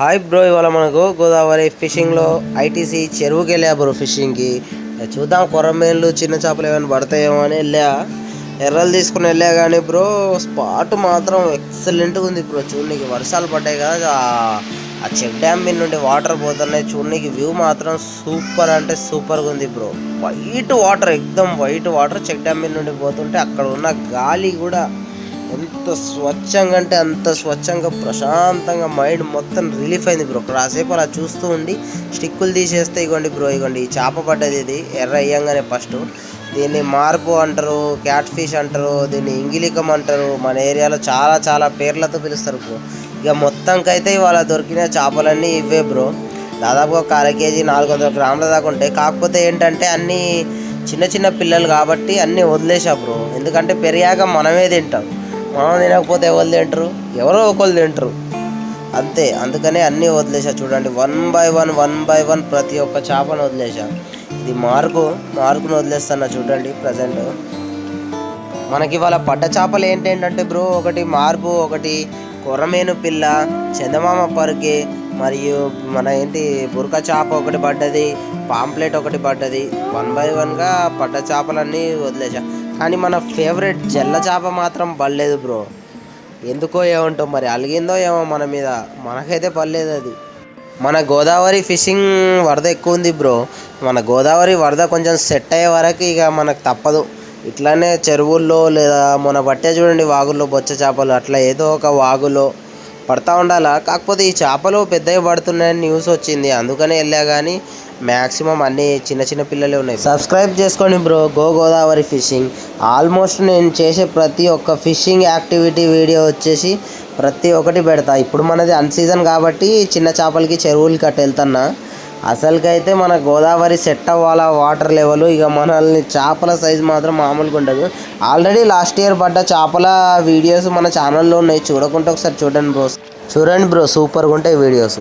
Hi bro, ఇవాళ మనకు Godavari ఫిషింగ్లో ITC చెరువుకి వెళ్ళా బ్రో ఫిషింగ్కి. చూద్దాం కొర్రమేన్లు చిన్న చేపలు ఏమైనా పడతాయేమో అని వెళ్ళా. ఎర్రలు తీసుకుని వెళ్ళా కానీ బ్రో స్పాట్ మాత్రం ఎక్సలెంట్గా ఉంది బ్రో. చూడనీకి వర్షాలు పడ్డాయి కదా, ఆ చెక్ డ్యామ్ మీద నుండి వాటర్ పోతున్నాయి. చూడనీకి వ్యూ మాత్రం సూపర్ అంటే సూపర్గా ఉంది బ్రో. వైట్ వాటర్, ఎక్దమ్ వైట్ వాటర్ చెక్ డ్యామ్ మీద నుండి పోతుంటే అక్కడ ఉన్న గాలి కూడా ఎంత స్వచ్ఛంగా అంటే అంత స్వచ్ఛంగా ప్రశాంతంగా మైండ్ మొత్తం రిలీఫ్ అయింది బ్రో. కాసేపు అలా చూస్తూ ఉండి స్టిక్కులు తీసేస్తే ఇగోండి బ్రో, ఇగోండి ఈ చేప పడ్డది. ఇది ఎర్ర అయ్యంగానే ఫస్ట్ దీన్ని మార్పు అంటారు, క్యాట్ ఫిష్ అంటారు, దీన్ని ఇంగిలికం అంటారు. మన ఏరియాలో చాలా చాలా పేర్లతో పిలుస్తారు బ్రో. ఇక మొత్తంకైతే ఇవాళ దొరికిన చేపలన్నీ ఇవే బ్రో. దాదాపు ఒక అర కేజీ 400 గ్రాముల దాకా ఉంటాయి. కాకపోతే ఏంటంటే అన్నీ చిన్న చిన్న పిల్లలు కాబట్టి అన్నీ వదిలేసా బ్రో. ఎందుకంటే పెరిగాక మనమే తింటాం. మనం తినకపోతే ఎవరు తింటారు? ఎవరో ఒకరు తింటారు అంతే. అందుకనే అన్నీ వదిలేసా. చూడండి 1 బై 1 ప్రతి ఒక్క చేపను వదిలేసా. ఇది మార్కును వదిలేస్తున్నా చూడండి ప్రజెంట్. మనకి ఇవాళ పడ్డ చేపలు ఏంటంటే బ్రో, ఒకటి మార్పు, ఒకటి కొర్రమేను పిల్ల, చందమామ పరికి, మరియు మన బురక చేప ఒకటి పడ్డది, పాంప్లెట్ ఒకటి పడ్డది. 1 బై 1గా పడ్డ చేపలన్నీ వదిలేసా. కానీ మన ఫేవరెట్ జల్ల చేప మాత్రం పడలేదు బ్రో. ఎందుకో ఏమంటో మరి, అలిగిందో ఏమో మన మీద, మనకైతే పడలేదు అది. మన గోదావరి ఫిషింగ్ వరద ఎక్కువ ఉంది బ్రో. మన గోదావరి వరద కొంచెం సెట్ అయ్యే వరకు ఇక మనకు తప్పదు. ఇట్లానే చెరువుల్లో లేదా మన పట్టే చూడండి వాగుల్లో బొచ్చ చేపలు, అట్లా ఏదో ఒక వాగులో పడతా ఉండాలా. కాకపోతే ఈ చేపలు పెద్దవి పడుతున్నాయని న్యూస్ వచ్చింది, అందుకనే వెళ్ళా. కానీ మ్యాక్సిమం అన్నీ చిన్న చిన్న పిల్లలే ఉన్నాయి. సబ్స్క్రైబ్ చేసుకోండి బ్రో, గోదావరి ఫిషింగ్. ఆల్మోస్ట్ నేను చేసే ప్రతి ఒక్క ఫిషింగ్ యాక్టివిటీ వీడియో వచ్చేసి ప్రతి ఒక్కటి పెడతా. ఇప్పుడు మనది అన్సీజన్ కాబట్టి చిన్న చేపలకి చెరువులకి అట్ట వెళ్తున్నా. అసలుకైతే మన గోదావరి సెట్ అవ్వాలా వాటర్ లెవెల్. ఇక మనల్ని చేపల సైజు మాత్రం మామూలుగా ఉండదు. ఆల్రెడీ లాస్ట్ ఇయర్ పడ్డ చేపల వీడియోస్ మన ఛానల్లో ఉన్నాయి, చూడకుంటే ఒకసారి చూడండి బ్రో. సూపర్గా ఉంటాయి వీడియోస్.